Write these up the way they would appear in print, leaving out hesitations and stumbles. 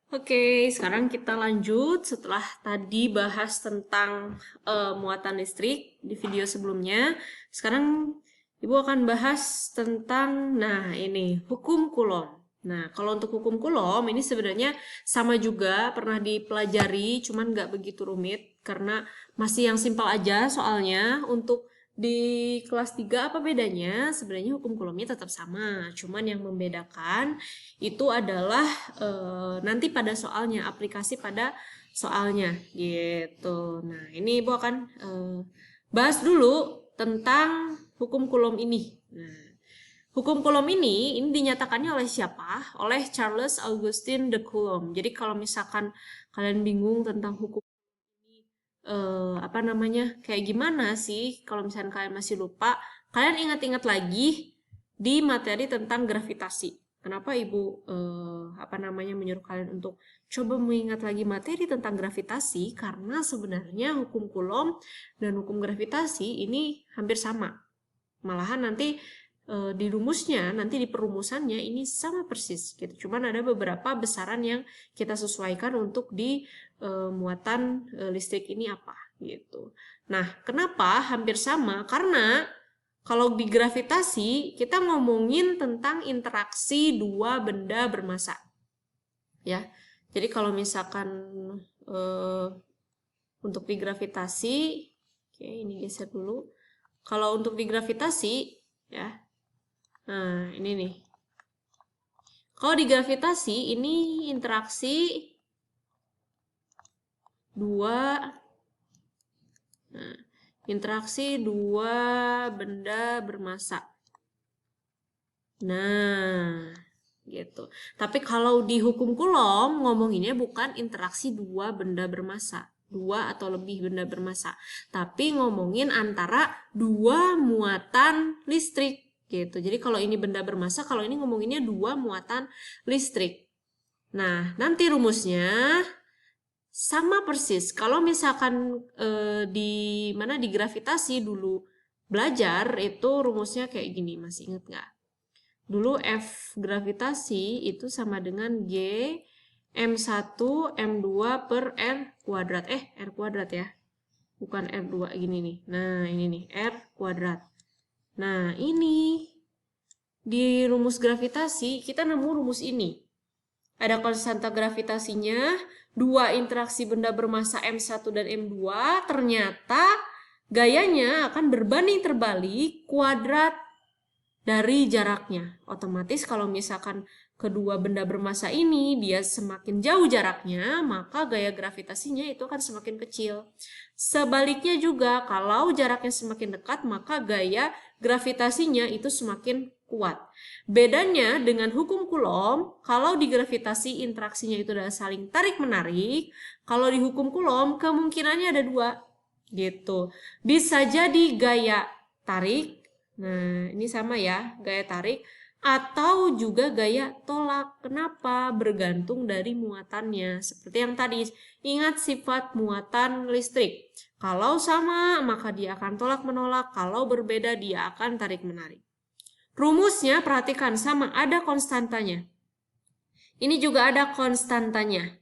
Oke, sekarang kita lanjut setelah tadi bahas tentang muatan listrik di video sebelumnya. Sekarang Ibu akan bahas tentang, nah ini, hukum Coulomb. Nah, kalau untuk hukum Coulomb ini sebenarnya sama juga, pernah dipelajari, cuman nggak begitu rumit, karena masih yang simpel aja soalnya. Untuk di kelas 3 apa bedanya? Sebenarnya hukum Coulombnya tetap sama, cuman yang membedakan itu adalah nanti pada soalnya, aplikasi pada soalnya gitu. Nah, ini Ibu akan bahas dulu tentang hukum Coulomb ini. Nah, hukum Coulomb ini dinyatakannya oleh siapa? Oleh Charles Augustin de Coulomb. Jadi kalau misalkan kalian bingung tentang hukum ini apa namanya? Kayak gimana sih kalau misalkan kalian masih lupa, kalian ingat-ingat lagi di materi tentang gravitasi. Kenapa Ibu apa namanya menyuruh kalian untuk coba mengingat lagi materi tentang gravitasi? Karena sebenarnya hukum Coulomb dan hukum gravitasi ini hampir sama. Malahan nanti di rumusnya, nanti di perumusannya ini sama persis gitu. Cuman ada beberapa besaran yang kita sesuaikan untuk di muatan listrik ini apa gitu. Nah, kenapa hampir sama? Karena kalau di gravitasi kita ngomongin tentang interaksi dua benda bermassa, ya. Jadi kalau misalkan untuk di gravitasi, oke ini geser dulu. Kalau untuk di gravitasi, ya, nah ini nih. Kalau di gravitasi ini interaksi dua, nah, interaksi dua benda bermassa. Nah, gitu. Tapi kalau di hukum Coulomb ngomonginnya bukan interaksi dua benda bermassa, dua atau lebih benda bermassa, tapi ngomongin antara dua muatan listrik gitu. Jadi kalau ini benda bermassa, kalau ini ngomonginnya dua muatan listrik. Nah, nanti rumusnya sama persis. Kalau misalkan di mana di gravitasi dulu belajar itu rumusnya kayak gini, masih inget nggak? Dulu F gravitasi itu sama dengan G M1 M2 per R kuadrat. R kuadrat ya. Bukan R2 gini nih. Nah, ini nih R kuadrat. Nah, ini di rumus gravitasi kita nemu rumus ini. Ada konstanta gravitasinya, dua interaksi benda bermassa M1 dan M2, ternyata gayanya akan berbanding terbalik kuadrat dari jaraknya. Otomatis kalau misalkan kedua benda bermassa ini dia semakin jauh jaraknya, maka gaya gravitasinya itu akan semakin kecil. Sebaliknya juga kalau jaraknya semakin dekat, maka gaya gravitasinya itu semakin kuat. Bedanya dengan hukum Coulomb, kalau di gravitasi interaksinya itu adalah saling tarik-menarik, kalau di hukum Coulomb kemungkinannya ada dua, gitu. Bisa jadi gaya tarik. Nah, ini sama ya, gaya tarik atau juga gaya tolak. Kenapa? Bergantung dari muatannya. Seperti yang tadi, ingat sifat muatan listrik. Kalau sama, maka dia akan tolak-menolak. Kalau berbeda, dia akan tarik-menarik. Rumusnya, perhatikan, sama, ada konstantanya. Ini juga ada konstantanya.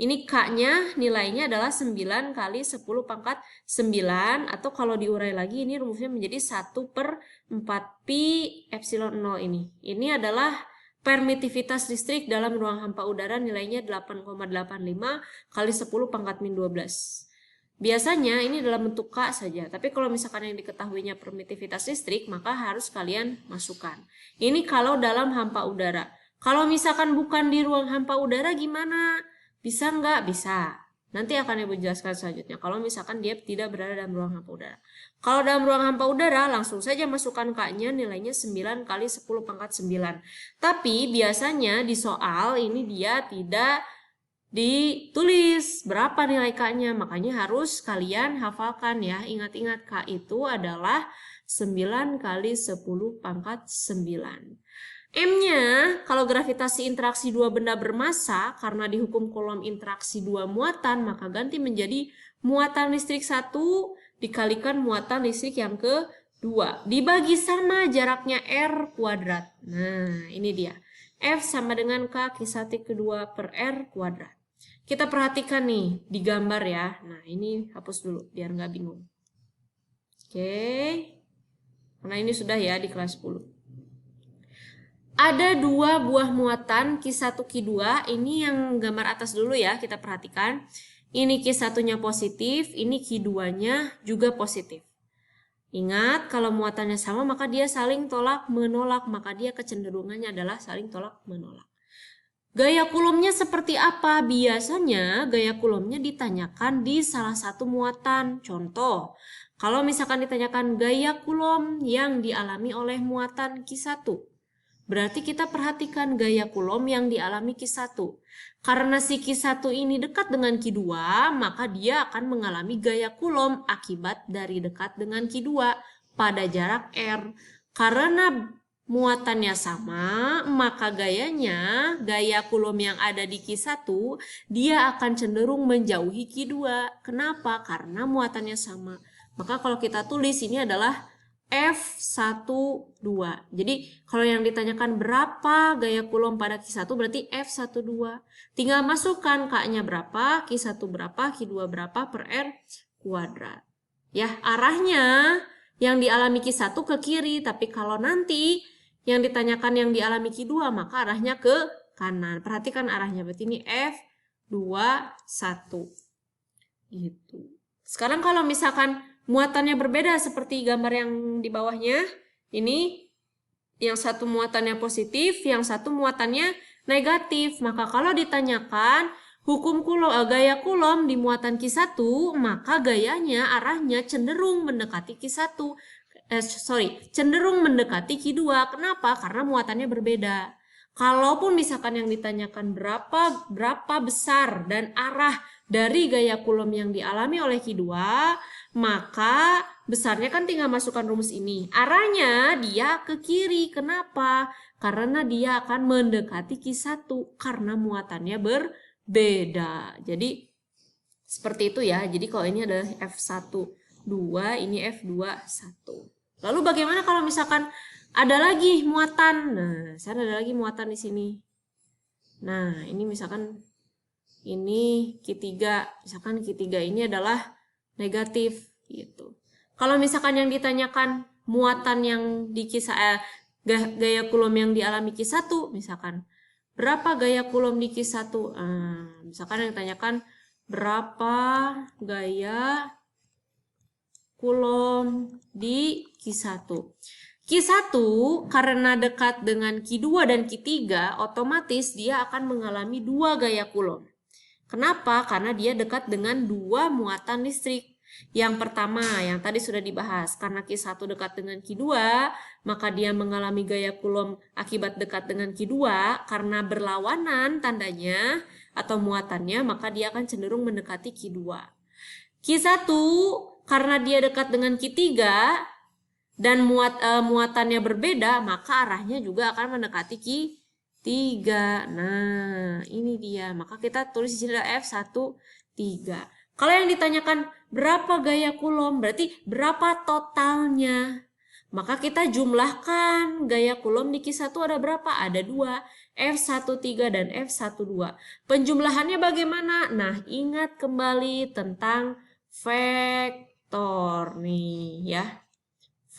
Ini K-nya nilainya adalah 9 kali 10 pangkat 9, atau kalau diurai lagi ini rumusnya menjadi 1 per 4 pi epsilon 0 ini. Ini adalah permitivitas listrik dalam ruang hampa udara, nilainya 8,85 kali 10 pangkat min 12. Biasanya ini dalam bentuk K saja, tapi kalau misalkan yang diketahuinya permitivitas listrik, maka harus kalian masukkan. Ini kalau dalam hampa udara. Kalau misalkan bukan di ruang hampa udara gimana? Bisa nggak? Bisa. Nanti akan Ibu jelaskan selanjutnya. Kalau misalkan dia tidak berada dalam ruang hampa udara. Kalau dalam ruang hampa udara, langsung saja masukkan K-nya, nilainya 9 kali 10 pangkat 9. Tapi biasanya di soal ini dia tidak ditulis berapa nilai K-nya. Makanya harus kalian hafalkan ya. Ingat-ingat K itu adalah 9 kali 10 pangkat 9. M-nya, kalau gravitasi interaksi dua benda bermassa, karena di hukum Coulomb interaksi dua muatan, maka ganti menjadi muatan listrik 1 dikalikan muatan listrik yang kedua. Dibagi sama jaraknya R kuadrat. Nah, ini dia. F sama dengan K Q1 Q2 per R kuadrat. Kita perhatikan nih di gambar ya. Nah ini hapus dulu biar nggak bingung. Oke. Karena ini sudah ya di kelas 10. Ada dua buah muatan Q1 Q2. Ini yang gambar atas dulu ya, kita perhatikan. Ini Q1-nya positif, ini Q2-nya juga positif. Ingat, kalau muatannya sama maka dia saling tolak menolak, maka dia kecenderungannya adalah saling tolak menolak. Gaya Coulombnya seperti apa? Biasanya gaya Coulombnya ditanyakan di salah satu muatan. Contoh, kalau misalkan ditanyakan gaya Coulomb yang dialami oleh muatan Q1, berarti kita perhatikan gaya Coulomb yang dialami Q1. Karena si Q1 ini dekat dengan Q2, maka dia akan mengalami gaya Coulomb akibat dari dekat dengan Q2 pada jarak R. Karena muatannya sama, maka gaya Coulomb yang ada di Q1, dia akan cenderung menjauhi Q2. Kenapa? Karena muatannya sama. Maka kalau kita tulis ini adalah F12. Jadi kalau yang ditanyakan berapa gaya Coulomb pada Q1 berarti F12. Tinggal masukkan K-nya berapa, Q1 berapa, Q2 berapa per R kuadrat. Ya, arahnya yang dialami Q1 ke kiri, tapi kalau nanti yang ditanyakan yang dialami Q2 maka arahnya ke kanan. Perhatikan arahnya, berarti ini F21. Gitu. Sekarang kalau misalkan muatannya berbeda seperti gambar yang di bawahnya, ini yang satu muatannya positif, yang satu muatannya negatif. Maka kalau ditanyakan hukum gaya Coulomb di muatan Q1, maka gayanya arahnya cenderung mendekati Q1. Cenderung mendekati Q2. Kenapa? Karena muatannya berbeda. Kalaupun misalkan yang ditanyakan berapa besar dan arah dari gaya Coulomb yang dialami oleh Q2, maka besarnya kan tinggal masukkan rumus ini. Arahnya dia ke kiri. Kenapa? Karena dia akan mendekati Q1 karena muatannya berbeda. Jadi seperti itu ya. Jadi kalau ini adalah F12, ini F21. Lalu bagaimana kalau misalkan ada lagi muatan? Nah, saya ada lagi muatan di sini. Nah, ini misalkan ini Q3. Misalkan Q3 ini adalah negatif gitu. Kalau misalkan yang ditanyakan muatan yang di gaya Coulomb yang dialami Q1, misalkan berapa gaya Coulomb di Q1? Misalkan yang ditanyakan berapa gaya Coulomb di Q1. Q1 karena dekat dengan Q2 dan Q3, otomatis dia akan mengalami dua gaya Coulomb. Kenapa? Karena dia dekat dengan dua muatan listrik. Yang pertama, yang tadi sudah dibahas, karena Q1 dekat dengan Q2, maka dia mengalami gaya Coulomb akibat dekat dengan Q2, karena berlawanan tandanya atau muatannya, maka dia akan cenderung mendekati Q2. Q1 karena dia dekat dengan Q3 dan muatannya berbeda, maka arahnya juga akan mendekati Q3. Nah, ini dia. Maka kita tulis di sini adalah F13. Kalau yang ditanyakan berapa gaya Coulomb, berarti berapa totalnya. Maka kita jumlahkan gaya Coulomb di Q1 ada berapa? Ada 2, F13 dan F12. Penjumlahannya bagaimana? Nah, ingat kembali tentang vektor nih ya.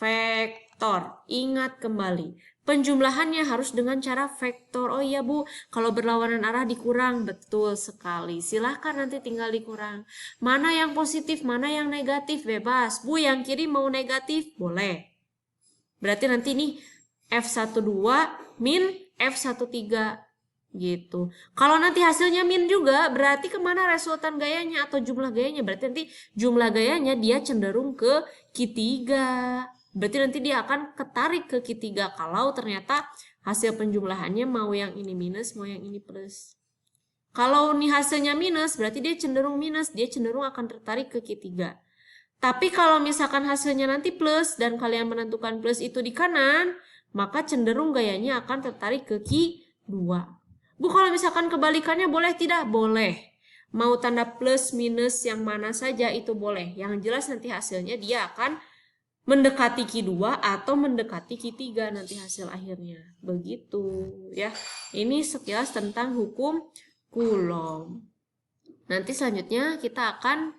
Vektor, ingat kembali. Penjumlahannya harus dengan cara vektor. Oh iya Bu, kalau berlawanan arah dikurang. Betul sekali. Silahkan nanti tinggal dikurang. Mana yang positif, mana yang negatif, bebas. Bu, yang kiri mau negatif, boleh. Berarti nanti nih F12 min F13 gitu. Kalau nanti hasilnya min juga, berarti kemana resultan gayanya atau jumlah gayanya? Berarti nanti jumlah gayanya dia cenderung ke Q3. Berarti nanti dia akan ketarik ke Q3 kalau ternyata hasil penjumlahannya mau yang ini minus, mau yang ini plus. Kalau ini hasilnya minus, berarti dia cenderung minus, dia cenderung akan tertarik ke Q3. Tapi kalau misalkan hasilnya nanti plus dan kalian menentukan plus itu di kanan, maka cenderung gayanya akan tertarik ke Q2. Bu, kalau misalkan kebalikannya boleh tidak? Boleh. Mau tanda plus minus yang mana saja itu boleh. Yang jelas nanti hasilnya dia akan mendekati Q2 atau mendekati Q3 nanti hasil akhirnya. Begitu ya. Ini sekilas tentang hukum Coulomb. Nanti selanjutnya kita akan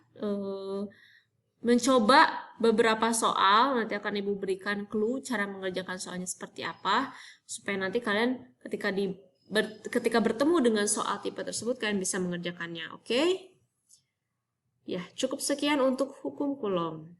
mencoba beberapa soal. Nanti akan Ibu berikan clue cara mengerjakan soalnya seperti apa, supaya nanti kalian ketika bertemu dengan soal tipe tersebut kalian bisa mengerjakannya. Oke? Ya, cukup sekian untuk hukum Coulomb.